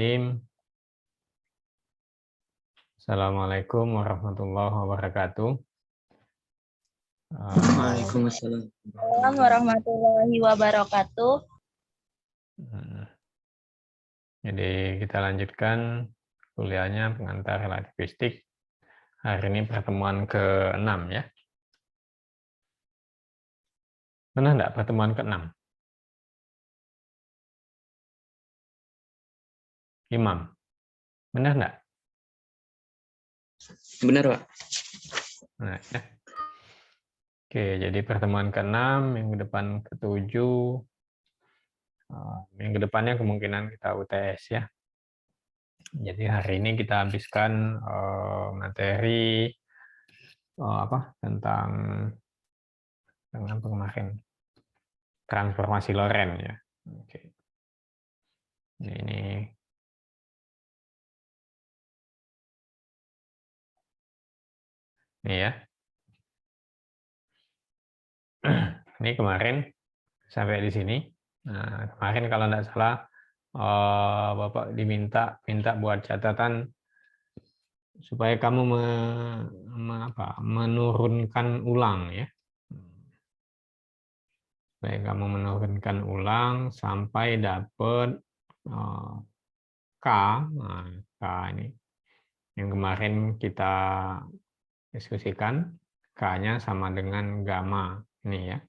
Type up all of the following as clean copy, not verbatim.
Bismillahirrahmanirrahim. Assalamualaikum warahmatullahi wabarakatuh. Waalaikumsalam. Assalamualaikum warahmatullahi wabarakatuh. Jadi kita lanjutkan kuliahnya pengantar relativistik. Hari ini pertemuan ke-6 ya. Pernah enggak pertemuan ke-6? Imam. Benar enggak? Benar, Pak. Nah, ya. Oke, jadi pertemuan ke-6, minggu depan ke-7. Minggu depannya kemungkinan kita UTS ya. Jadi hari ini kita habiskan materi tentang kemarin transformasi Lorentz ya. Oke. Ini ya. Ini kemarin sampai di sini. Nah, kemarin kalau tidak salah Bapak diminta buat catatan supaya kamu menurunkan ulang ya. Supaya kamu menurunkan ulang sampai dapat K. Nah, K ini yang kemarin kita diskusikan, K-nya sama dengan gamma ini ya.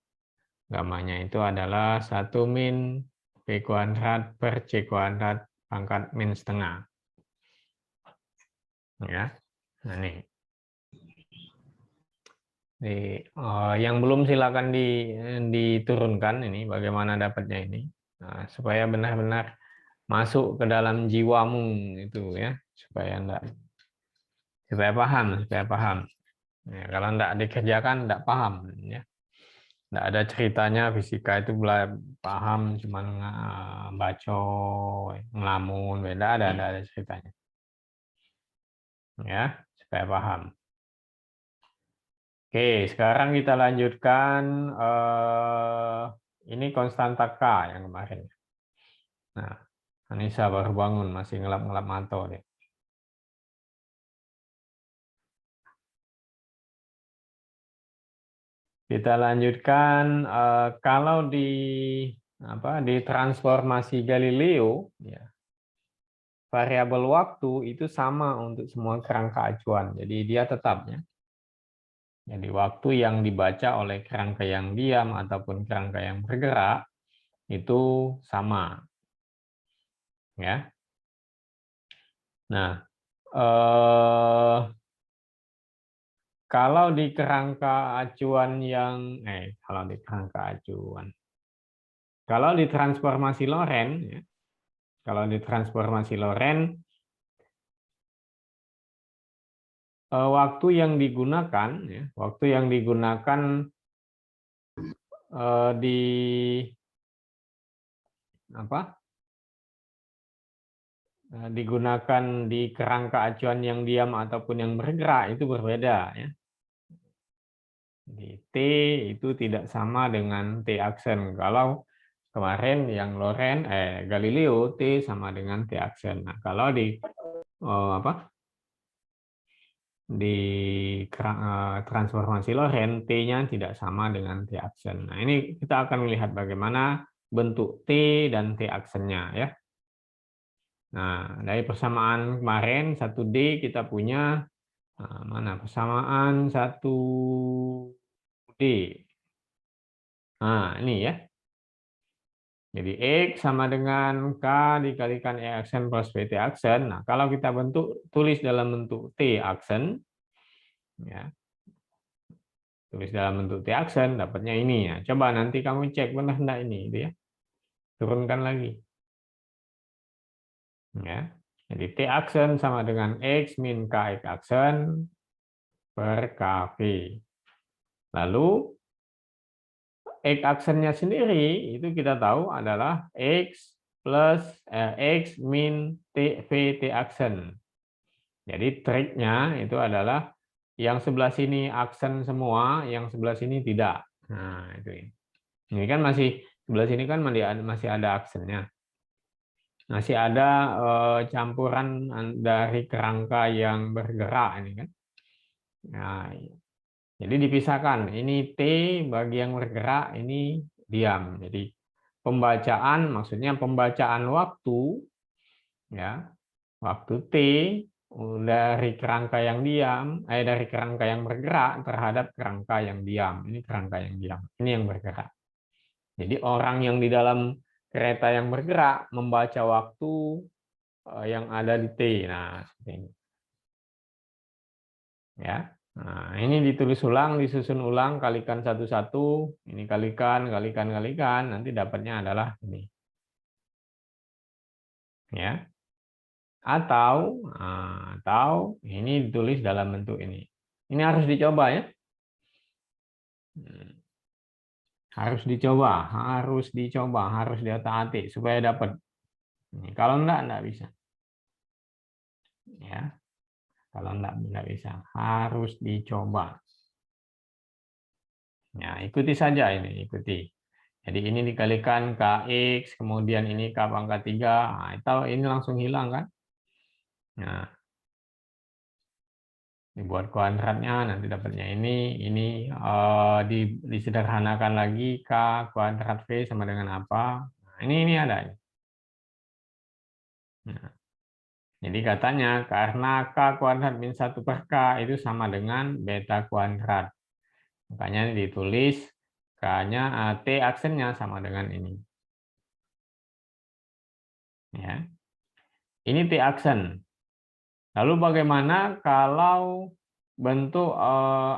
Gamanya itu adalah 1 min P kuadrat per C kuadrat pangkat min setengah. Ya. Nah, ini. Yang belum silakan diturunkan ini bagaimana dapatnya ini. Nah, supaya benar-benar masuk ke dalam jiwamu itu ya, supaya paham. Ya, kalau enggak dikerjakan enggak paham ya. Enggak ada ceritanya fisika itu paham cuman baca, ngelamun, beda ada ceritanya. Ya, supaya paham. Oke, sekarang kita lanjutkan ini konstanta K yang kemarin. Nah, Anissa baru bangun masih ngelap-ngelap mata deh. Kita lanjutkan kalau di transformasi Galileo ya, variabel waktu itu sama untuk semua kerangka acuan. Jadi dia tetap ya. Jadi waktu yang dibaca oleh kerangka yang diam ataupun kerangka yang bergerak itu sama. Ya. Nah, kalau di kerangka acuan kalau di transformasi Lorentz ya, waktu yang digunakan digunakan di kerangka acuan yang diam ataupun yang bergerak itu berbeda ya. Di T itu tidak sama dengan T aksen. Kalau kemarin yang Galileo T sama dengan T aksen. Nah, kalau di transformasi Lorentz T-nya tidak sama dengan T aksen. Nah, ini kita akan melihat bagaimana bentuk T dan T aksennya ya. Nah, dari persamaan kemarin 1D kita punya mana persamaan 1D. Nah, ini ya. Jadi X sama dengan K dikalikan E aksen plus PT aksen. Nah, kalau kita tulis dalam bentuk T aksen, ya, tulis dalam bentuk T aksen, dapatnya ini ya. Coba nanti kamu cek benar enggak ini, gitu ya. Turunkan lagi. Ya. Jadi T aksen sama dengan X min K X aksen per KV. Lalu X aksennya sendiri itu kita tahu adalah X plus X min T V T aksen. Jadi triknya itu adalah yang sebelah sini aksen semua, yang sebelah sini tidak. Nah, itu. Ini kan sebelah sini kan masih ada aksennya. Masih ada campuran dari kerangka yang bergerak ini kan. Nah, jadi dipisahkan. Ini T bagi yang bergerak, ini diam. Jadi pembacaan maksudnya pembacaan waktu ya. Waktu T dari kerangka yang diam, dari kerangka yang bergerak terhadap kerangka yang diam. Ini kerangka yang diam. Ini yang bergerak. Jadi orang yang di dalam kereta yang bergerak membaca waktu yang ada di T. Nah, seperti ini. Ya. Nah, ini ditulis ulang, disusun ulang, kalikan satu-satu, ini kalikan, nanti dapatnya adalah ini. Ya. Atau ini ditulis dalam bentuk ini. Ini harus dicoba ya. Harus dicoba, harus diotak-atik supaya dapat. Kalau enggak bisa. Ya. Kalau enggak bisa, harus dicoba. Ya, ikuti saja ini, ikuti. Jadi ini dikalikan KX, kemudian ini K pangkat 3, nah, itu ini langsung hilang kan? Nah, dibuat kuadratnya, nanti dapatnya ini disederhanakan lagi, K kuadrat V sama dengan apa? Nah, ini ada. Nah, jadi katanya karena K kuadrat min 1 per K itu sama dengan beta kuadrat. Makanya ditulis K-nya, T aksennya sama dengan ini. Ya. Ini T aksen. Lalu bagaimana kalau bentuk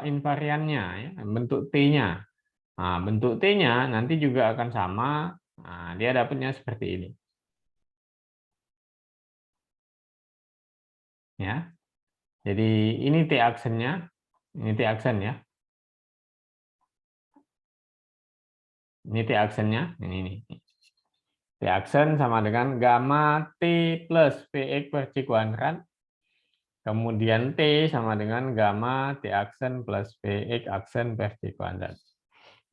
invariannya, ya, bentuk T-nya? Nah, bentuk T-nya nanti juga akan sama. Nah, dia dapatnya seperti ini. Ya. Jadi ini T aksennya, ini T aksen ya. Ini T aksennya, ini. T aksen sama dengan gamma T plus Px per C kuadrat. Kemudian T sama dengan gamma T aksen plus Px aksen per C kuadrat.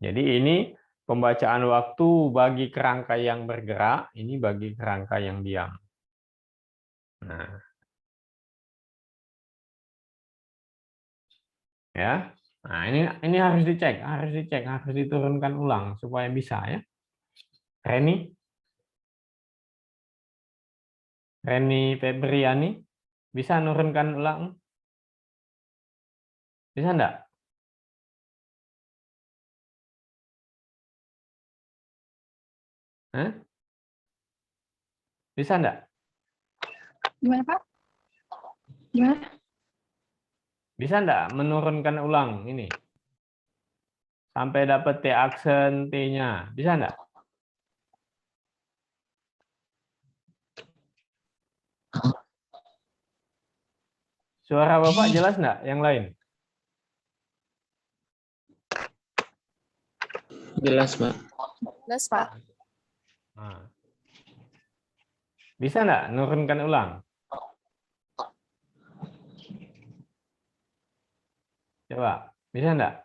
Jadi ini pembacaan waktu bagi kerangka yang bergerak, ini bagi kerangka yang diam. Nah, ya. Nah, ini harus dicek, harus diturunkan ulang supaya bisa ya. Reni Febriani, bisa nurunkan ulang? Bisa enggak? Hah? Bisa enggak? Gimana, Pak? Gimana? Bisa enggak menurunkan ulang ini? Sampai dapat T aksen T-nya. Bisa enggak? Suara Bapak jelas enggak? Yang lain? Jelas, Pak. Jelas, Pak. Nah. Bisa enggak nurunkan ulang? Coba, bisa enggak?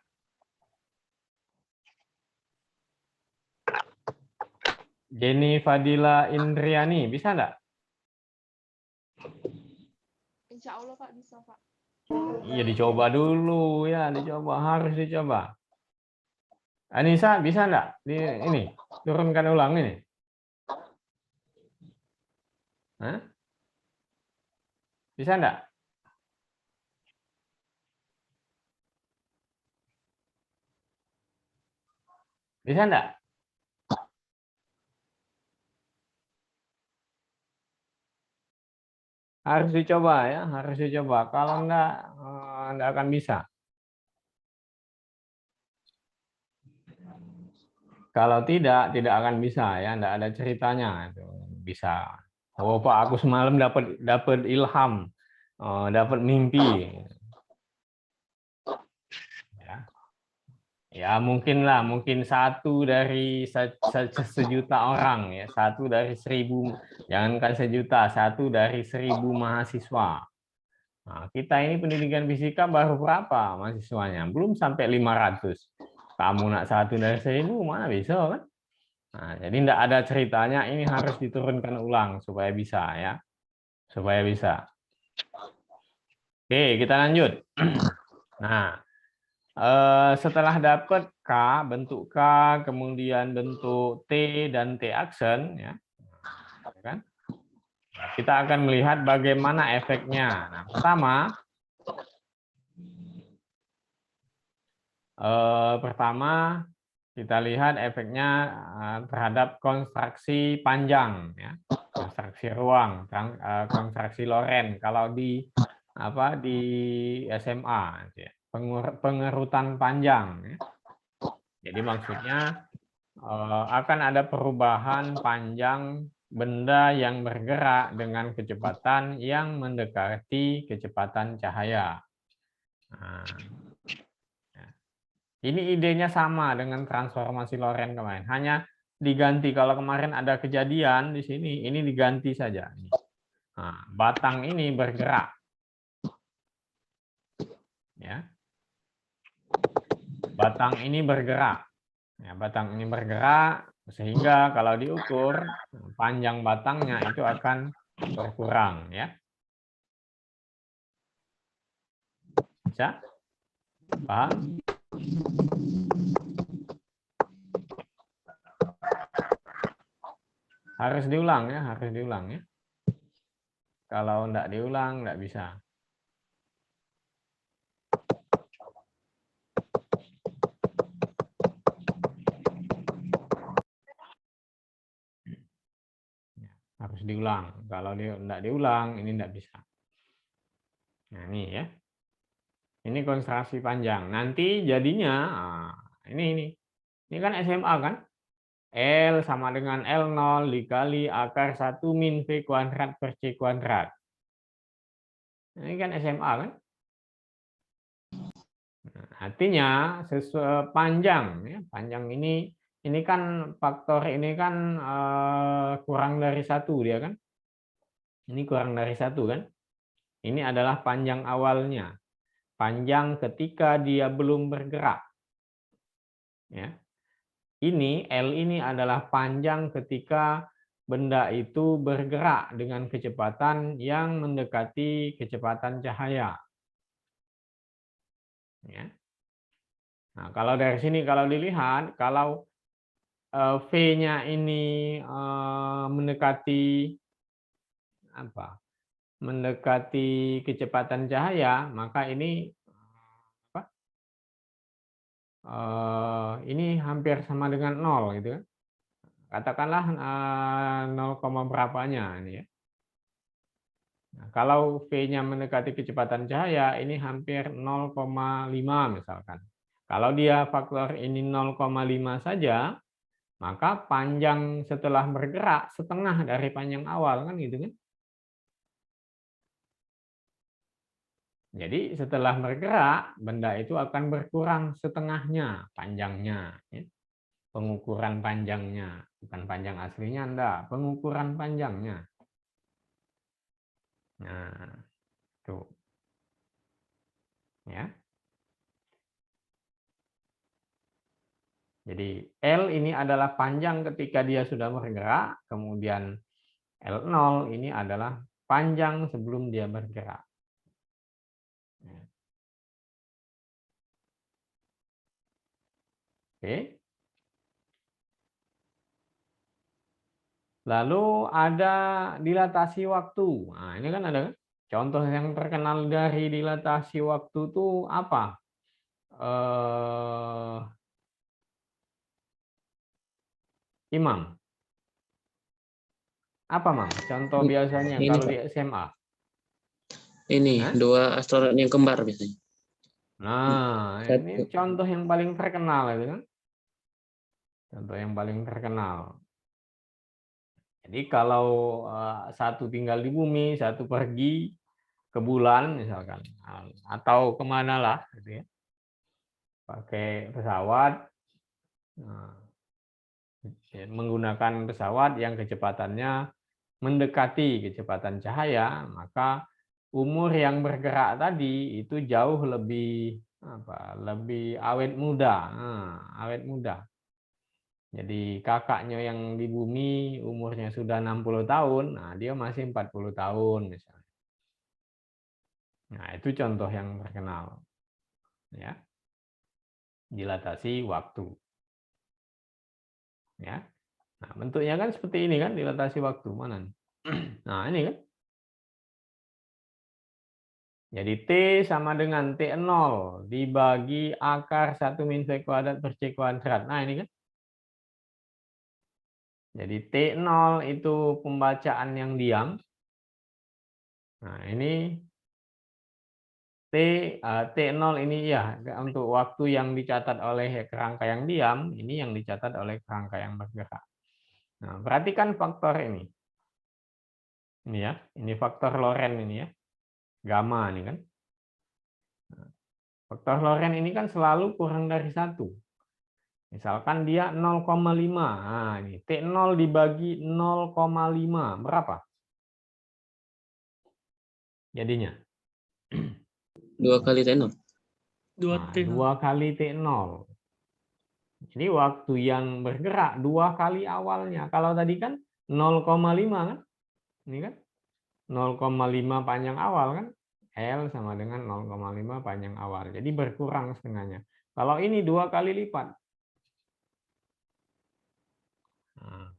Jenny Fadila Indriani, bisa enggak? Insya Allah, Pak, bisa, Pak. Iya, dicoba dulu ya, harus dicoba. Anissa, bisa enggak? Ini, turunkan ulang ini. Hah? Bisa enggak? Bisa enggak? Harus dicoba ya, harus dicoba. Kalau enggak akan bisa. Kalau tidak akan bisa ya, enggak ada ceritanya itu bisa. Oh Pak, aku semalam dapat ilham, dapat mimpi. Ya mungkin satu dari sejuta orang ya, satu dari 1000, jangankan sejuta, satu dari 1000 mahasiswa. Nah, kita ini pendidikan fisika baru berapa mahasiswanya? Belum sampai 500. Kamu nak satu dari 1000 mana bisa kan? Nah, jadi tidak ada ceritanya ini harus diturunkan ulang supaya bisa ya. Supaya bisa. Oke, kita lanjut. Nah, setelah dapat K, bentuk K, kemudian bentuk T dan T aksen ya. Kan? Kita akan melihat bagaimana efeknya. Nah, pertama kita lihat efeknya terhadap konstruksi panjang, ya, konstruksi ruang, konstruksi Lorentz. Kalau di SMA, ya, pengerutan panjang. Ya. Jadi maksudnya akan ada perubahan panjang benda yang bergerak dengan kecepatan yang mendekati kecepatan cahaya. Nah, ini idenya sama dengan transformasi Lorentz kemarin. Hanya diganti, kalau kemarin ada kejadian di sini, ini diganti saja. Nah, batang ini bergerak. Ya. Batang ini bergerak. Ya, batang ini bergerak, sehingga kalau diukur, panjang batangnya itu akan berkurang. Ya. Bisa? Paham? Harus diulang ya, harus diulang ya. Kalau enggak diulang, enggak bisa. Harus diulang. Kalau enggak diulang, ini enggak bisa. Nah, ini ya. Ini konstruksi panjang. Nanti jadinya, ini kan SMA kan? L sama dengan L0 dikali akar 1 min V kuadrat per C kuadrat. Ini kan SMA kan? Nah, artinya panjang, ya, panjang ini kan faktor ini kan kurang dari 1 dia kan? Ini kurang dari 1 kan? Ini adalah panjang awalnya. Panjang ketika dia belum bergerak. Ya. Ini L ini adalah panjang ketika benda itu bergerak dengan kecepatan yang mendekati kecepatan cahaya. Ya. Nah, kalau dari sini kalau dilihat, kalau V-nya ini mendekati apa? Mendekati kecepatan cahaya, maka ini ini hampir sama dengan 0 gitu kan. Katakanlah 0, berapanya ini ya. Nah, kalau V-nya mendekati kecepatan cahaya ini hampir 0,5 misalkan. Kalau dia faktor ini 0,5 saja, maka panjang setelah bergerak setengah dari panjang awal kan gitu kan. Jadi setelah bergerak benda itu akan berkurang setengahnya panjangnya. Ya. Pengukuran panjangnya, bukan panjang aslinya enggak, pengukuran panjangnya. Nah, tuh. Ya. Jadi L ini adalah panjang ketika dia sudah bergerak, kemudian L0 ini adalah panjang sebelum dia bergerak. Oke. Lalu ada dilatasi waktu. Nah, ini kan ada contoh yang terkenal dari dilatasi waktu itu apa? Imam. Apa, Mam? Contoh biasanya Ini, kalau Pak. di SMA. Ini Hah? 2 asteroid yang kembar biasanya. Nah, ini contoh yang paling terkenal itu kan. Contoh yang paling terkenal. Jadi kalau satu tinggal di bumi, satu pergi ke bulan misalkan, atau kemana lah, gitu ya, pakai pesawat, menggunakan pesawat yang kecepatannya mendekati kecepatan cahaya, maka umur yang bergerak tadi itu jauh lebih lebih awet muda, awet muda. Jadi kakaknya yang di bumi umurnya sudah 60 tahun, nah dia masih 40 tahun misalnya. Nah, itu contoh yang terkenal. Ya. Dilatasi waktu. Ya. Nah, bentuknya kan seperti ini kan, dilatasi waktu. Mana nih? Nah, ini kan. Jadi T sama dengan T0 dibagi akar 1 min V kuadrat per C kuadrat. Nah, ini kan. Jadi T0 itu pembacaan yang diam. Nah, ini T0 ini ya untuk waktu yang dicatat oleh kerangka yang diam, ini yang dicatat oleh kerangka yang bergerak. Nah, perhatikan faktor ini. Ini ya, ini faktor Lorentz ini ya. Gamma ini kan. Faktor Lorentz ini kan selalu kurang dari 1. Misalkan dia 0,5. Nah, ini T0 dibagi 0,5 berapa? Jadinya 2 kali T0. 2 kali T0. Jadi waktu yang bergerak 2 kali awalnya. Kalau tadi kan 0,5 kan? Ini kan 0,5 panjang awal kan? L sama dengan 0,5 panjang awal. Jadi berkurang setengahnya. Kalau ini 2 kali lipat. Nah.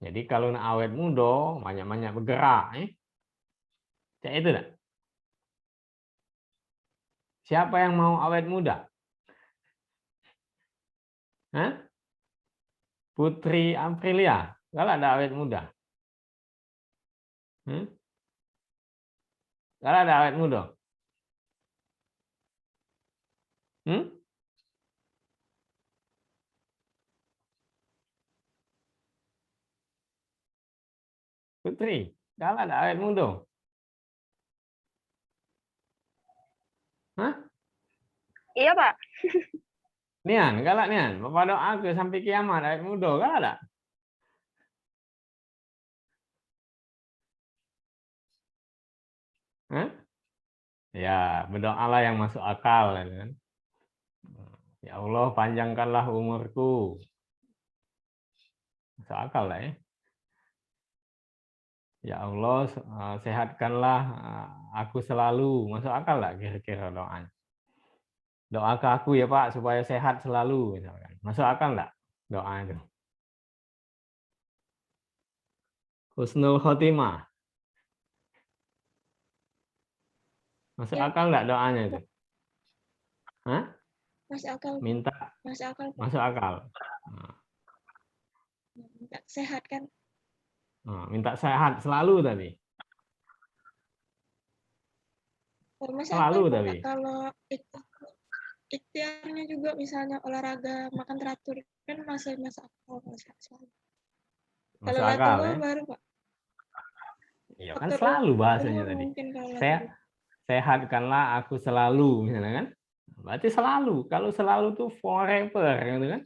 Jadi kalau nak awet muda, banyak-banyak bergerak. Cak itu tak? Siapa yang mau awet muda? Hah? Putri Aprilia. Kalau ada awet muda. Kalau ada awet muda. Putri, kalau ada awet muda. Hah? Iya, Pak. Nian, galak Nian. Bapak doa ke sampai kiamat awet muda, galak ada? Hah? Ya, berdoalah yang masuk akal kan. Ya Allah, panjangkanlah umurku. Masuk akal lah ya. Ya Allah, sehatkanlah aku selalu. Masuk akal lah kira-kira doanya. Doa ke aku ya Pak supaya sehat selalu misalkan. Masuk akal enggak doa itu? Husnul khotimah. Masuk Ya, akal enggak doanya itu? Hah? masuk akal. Minta Masuk akal, Pak. masuk akal. Minta sehat kan. Minta sehat selalu tadi. Masuk Selalu akal, Pak. tadi. Kalau ikhtiarnya juga misalnya olahraga, makan teratur kan masuk akal. Kalau Masuk lah akal tua ya. baru, Pak. Iya kan Faktor selalu bahasanya umur tadi. mungkin kalau lah Saya tua. sehatkanlah aku selalu misalnya kan. Berarti selalu. Kalau selalu tuh forever gitu kan.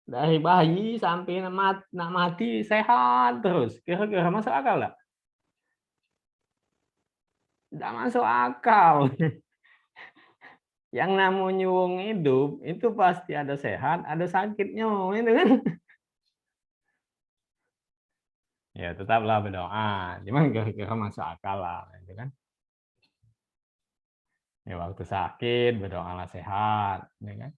Dari bayi sampai nak mati sehat terus. Kira-kira masuk akal enggak? Tidak masuk akal. Yang namanya wong hidup itu pasti ada sehat, ada sakitnya, itu kan? Ya tetaplah berdoa. Cuman kira-kira masuk akal lah, itu kan? Ya waktu sakit berdoalah sehat, ya kan?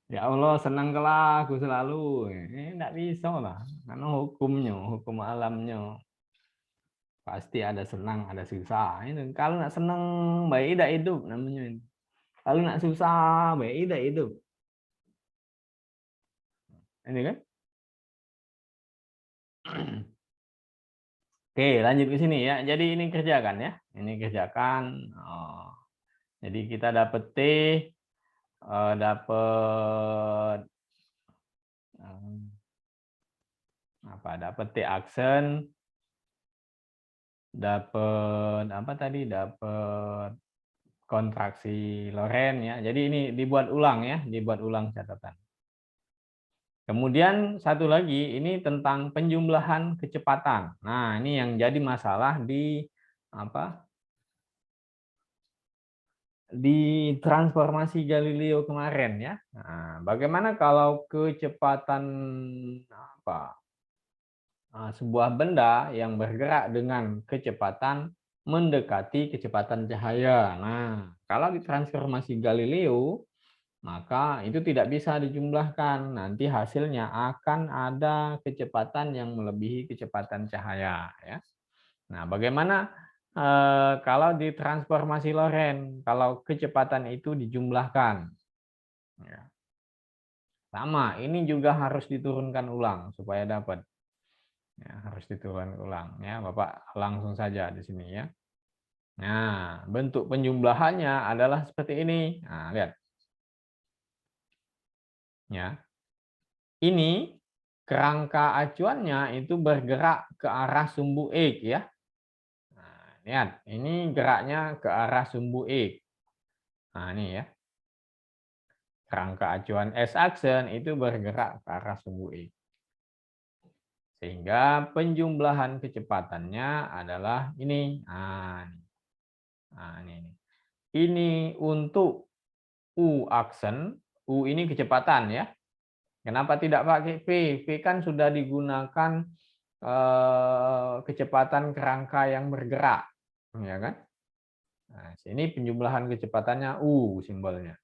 Ya Allah senangkanlah aku selalu. Ini tidak bisa lah, karena hukum alamnya. Pasti ada senang, ada susah. Itu kalau nak senang, baik tidak hidup namanya. Kalau nak susah, baik tidak hidup. Ini kan? Oke, lanjut ke sini ya. Jadi ini kerjakan ya. Ini kerjakan. Jadi kita dapat T, dapat apa? Dapat T aksen, dapat apa tadi? Dapat kontraksi Lorentz ya. Jadi ini dibuat ulang ya, dibuat ulang catatan. Kemudian satu lagi ini tentang penjumlahan kecepatan. Nah, ini yang jadi masalah di apa? di transformasi Galileo kemarin ya. Nah, bagaimana kalau kecepatan sebuah benda yang bergerak dengan kecepatan mendekati kecepatan cahaya. Nah, kalau di transformasi Galileo, maka itu tidak bisa dijumlahkan. Nanti hasilnya akan ada kecepatan yang melebihi kecepatan cahaya. Ya. Nah, bagaimana kalau di transformasi Lorentz, kalau kecepatan itu dijumlahkan? Ya. Sama, ini juga harus diturunkan ulang supaya dapat. Ya, harus diturunkan ulang. Ya, Bapak langsung saja di sini ya. Nah, bentuk penjumlahannya adalah seperti ini. Nah, lihat. Ya. Ini kerangka acuannya itu bergerak ke arah sumbu X ya. Nah, lihat, ini geraknya ke arah sumbu X. Nah, ini ya. Kerangka acuan S-aksen itu bergerak ke arah sumbu X. Sehingga penjumlahan kecepatannya adalah ini. Nah, ini. Ini untuk U aksen, U ini kecepatan ya. Kenapa tidak pakai V? V kan sudah digunakan kecepatan kerangka yang bergerak, ya kan? Nah, sini penjumlahan kecepatannya U simbolnya.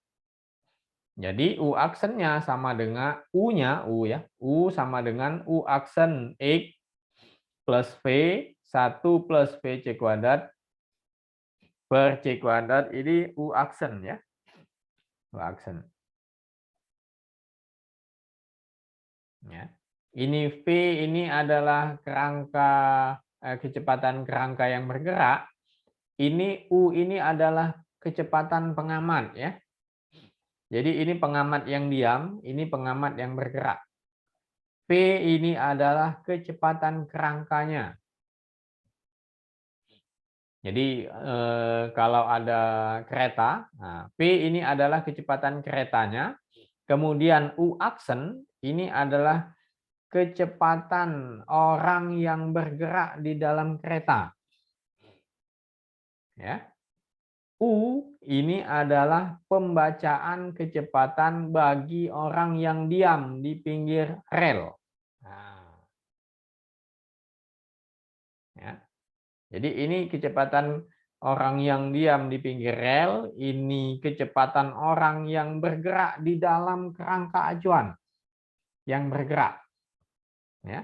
Jadi U aksennya sama dengan U-nya, U ya. U sama dengan U aksen X plus V, 1 plus VC kuadrat per C kuadrat, ini U aksen ya. U aksen. Ya. Ini V ini adalah kerangka kecepatan kerangka yang bergerak. Ini U ini adalah kecepatan pengamat ya. Jadi ini pengamat yang diam, ini pengamat yang bergerak. V ini adalah kecepatan kerangkanya. Jadi kalau ada kereta, nah, P ini adalah kecepatan keretanya. Kemudian U aksen ini adalah kecepatan orang yang bergerak di dalam kereta. Ya. U ini adalah pembacaan kecepatan bagi orang yang diam di pinggir rel. Nah. Ya. Jadi ini kecepatan orang yang diam di pinggir rel, ini kecepatan orang yang bergerak di dalam kerangka acuan. Yang bergerak. Ya.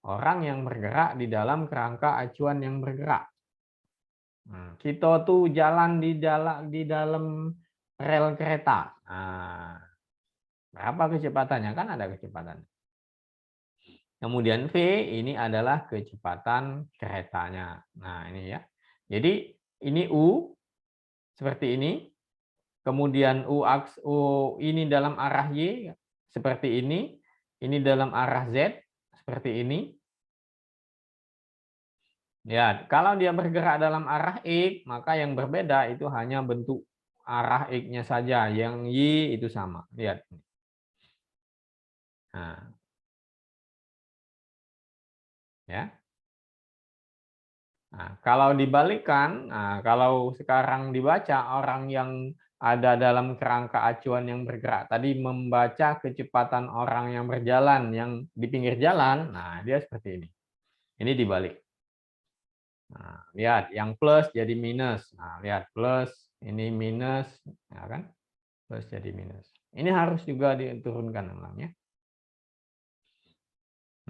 Orang yang bergerak di dalam kerangka acuan yang bergerak. Kita tuh jalan di dalam rel kereta. Nah, berapa kecepatannya? Kan ada kecepatan. Kemudian V ini adalah kecepatan keretanya. Nah, ini ya. Jadi ini U seperti ini. Kemudian U ini dalam arah Y seperti ini. Ini dalam arah Z seperti ini. Ya, kalau dia bergerak dalam arah X, maka yang berbeda itu hanya bentuk arah X-nya saja. Yang Y itu sama. Lihat. Nah. Ya. Nah, kalau dibalikkan, kalau sekarang dibaca orang yang ada dalam kerangka acuan yang bergerak, tadi membaca kecepatan orang yang berjalan, yang di pinggir jalan, nah dia seperti ini. Ini dibalik. Nah, lihat, yang plus jadi minus. Nah, lihat, plus, ini minus, ya kan? Plus jadi minus. Ini harus juga diturunkan namanya.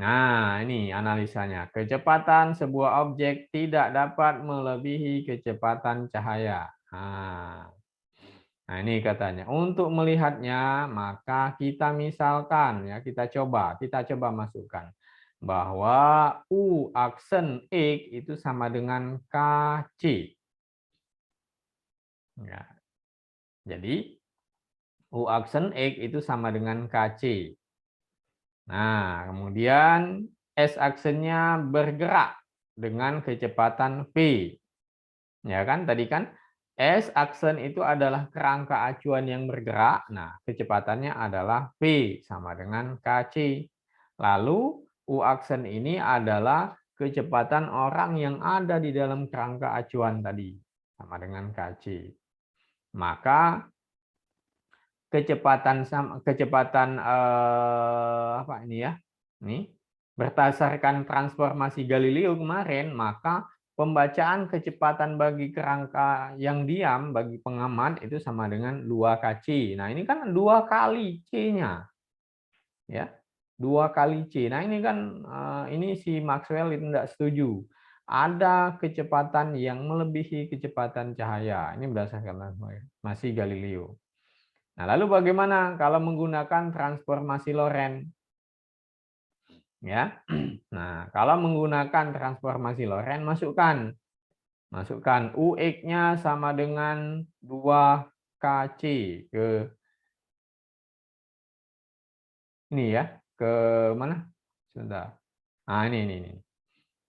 Nah, ini analisanya. Kecepatan sebuah objek tidak dapat melebihi kecepatan cahaya. Nah, ini katanya. Untuk melihatnya, maka kita misalkan, ya kita coba masukkan bahwa U aksen X itu sama dengan KC. Ya. Jadi U aksen X itu sama dengan KC. Nah, kemudian S aksennya bergerak dengan kecepatan V. Ya kan, tadi kan S aksen itu adalah kerangka acuan yang bergerak. Nah, kecepatannya adalah V sama dengan KC. Lalu U aksen ini adalah kecepatan orang yang ada di dalam kerangka acuan tadi sama dengan KC. maka kecepatan apa ini ya? Ini berdasarkan transformasi Galileo kemarin, maka pembacaan kecepatan bagi kerangka yang diam bagi pengamat itu sama dengan 2kc. Nah, ini kan 2 kali c-nya. Ya. 2 kali c. Nah, ini kan ini si Maxwell itu tidak setuju. Ada kecepatan yang melebihi kecepatan cahaya. Ini berdasarkan transformasi Galileo. Nah, lalu bagaimana kalau menggunakan transformasi Lorentz? Ya. Nah, kalau menggunakan transformasi Lorentz, masukkan UX-nya sama dengan 2kc ke ini ya, ke mana? Sudah. Nah, ini.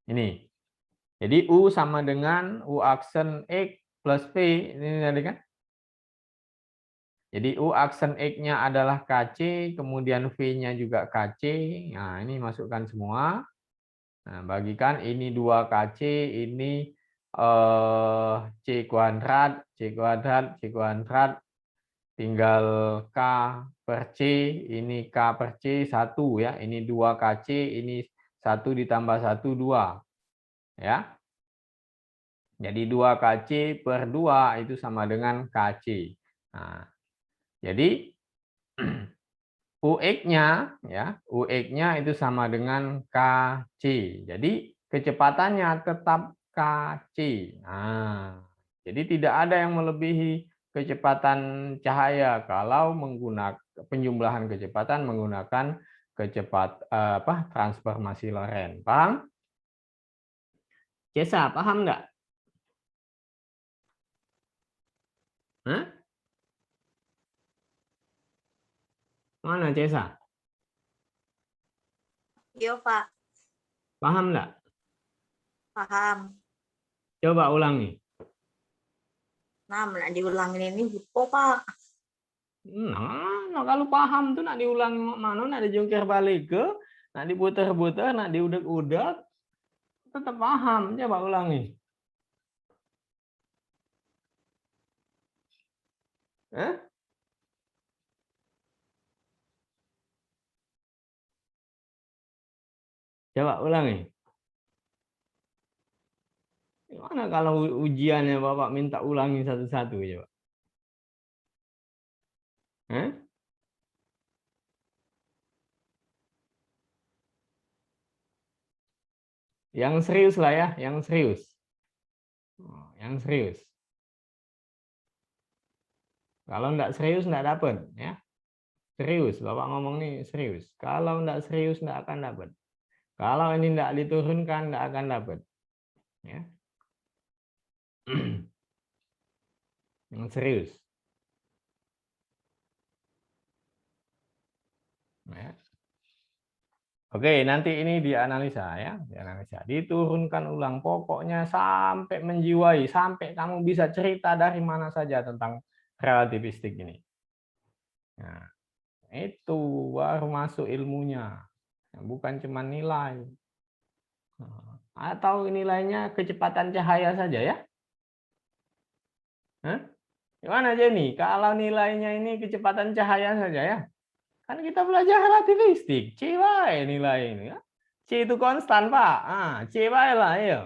Ini. Jadi U sama dengan U aksen X plus P, ini tadi kan? Jadi U aksen X-nya adalah KC, kemudian V-nya juga KC. Nah, ini masukkan semua. Nah, bagikan ini 2kc, ini C kuadrat, tinggal K per C, ini K per C 1 ya, ini 2kc, ini 1 ditambah 1, 2. Ya. Jadi 2kc per 2 itu sama dengan kc. Nah, jadi UX-nya ya, UX-nya itu sama dengan kc. Jadi kecepatannya tetap kc. Nah, jadi tidak ada yang melebihi kecepatan cahaya kalau menggunakan penjumlahan kecepatan menggunakan transformasi Lorentz. Paham? Cesa, paham enggak? Hah? Mana Cesa? Iya, Pak. Paham enggak? Paham. Coba ulangi. Nah, nak diulangin ini lupa, Pak. Nah, kalau paham tuh nak diulangi mana, nak dijungkir balik ke, nak diputer-puter, nak diudak-udak, tetap paham. Coba ulangi. Coba ulangi. Gimana kalau ujiannya Bapak minta ulangi satu-satu coba? Yang serius lah ya, yang serius. Yang serius. Kalau enggak serius enggak dapat ya. Serius, Bapak ngomong nih serius. Kalau enggak serius enggak akan dapat. Kalau ini enggak diturunkan enggak akan dapat. Ya. Yang serius. Ya. Oke, nanti ini dianalisa ya, dianalisa. Diturunkan ulang pokoknya sampai menjiwai, sampai kamu bisa cerita dari mana saja tentang relativistik ini. Nah, itu baru masuk ilmunya. Bukan cuma nilai. Atau nilainya kecepatan cahaya saja ya. Gimana aja nih? Kalau nilainya ini kecepatan cahaya saja ya. Kan kita belajar relativistik, C wae nilai ini ya. C itu konstan, Pak. C wae lah, ya.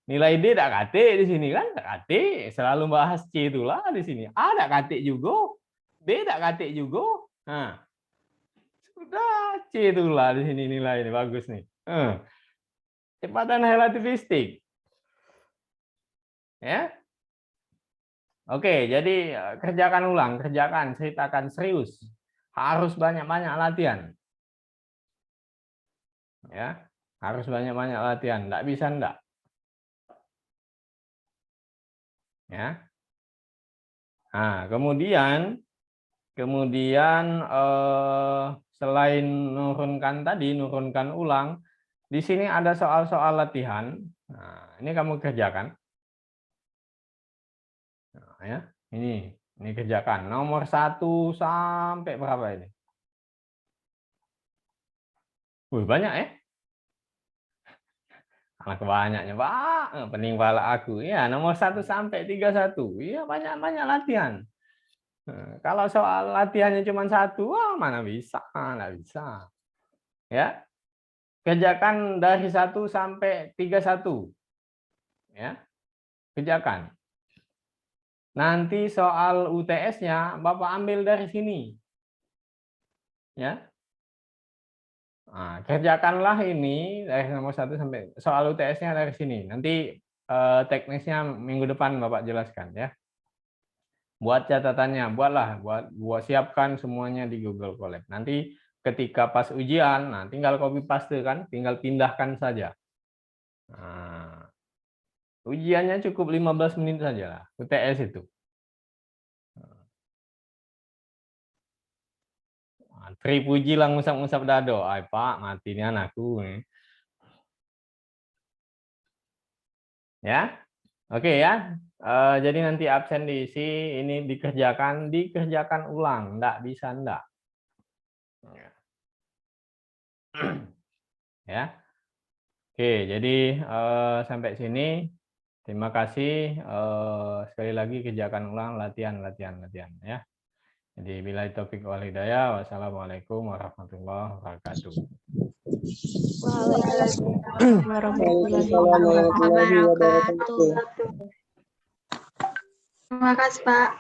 Nilai D tak kate di sini kan, tak kate, selalu bahas C itulah di sini. A tak kate juga, B tak kate juga. Nah, sudah C itulah di sini nilai ini bagus nih. Kecepatan relativistik. Ya. Oke, jadi kerjakan ulang, ceritakan serius. Harus banyak-banyak latihan. Ya, harus banyak-banyak latihan. Enggak bisa enggak. Ya. Nah, kemudian selain nurunkan ulang, di sini ada soal-soal latihan. Nah, ini kamu kerjakan. Nah, ya, ini kerjakan nomor 1 sampai berapa ini? Banyak ya. Karena kebanyaknya, Pak, pening pala aku. Ya, nomor 1 sampai 31. Iya, banyak-banyak latihan. Kalau soal latihannya cuma 1, wah mana bisa, nggak bisa. Ya, kerjakan dari 1 sampai 31. Ya, kerjakan. Nanti soal UTS-nya Bapak ambil dari sini. Ya. Nah, kerjakanlah ini dari nomor 1 sampai soal UTS-nya dari sini. Nanti teknisnya minggu depan Bapak jelaskan ya. Buat catatannya, buat siapkan semuanya di Google Colab. Nanti ketika pas ujian, nah tinggal copy paste kan, tinggal pindahkan saja. Nah, ujiannya cukup 15 menit saja lah, UTS itu. Tri Puji lah ngusap-ngusap dado. Ay Pak, mati nih anakku. Ya, oke ya. Jadi nanti absen diisi, ini dikerjakan ulang, enggak bisa enggak. Ya. Oke, jadi sampai sini. Terima kasih. Sekali lagi kerjakan ulang latihan ya. Jadi billahi taufik wal hidayah. Wassalamualaikum warahmatullahi wabarakatuh. Waalaikumsalam warahmatullahi Warahmatullahi wabarakatuh. Terima kasih, Pak.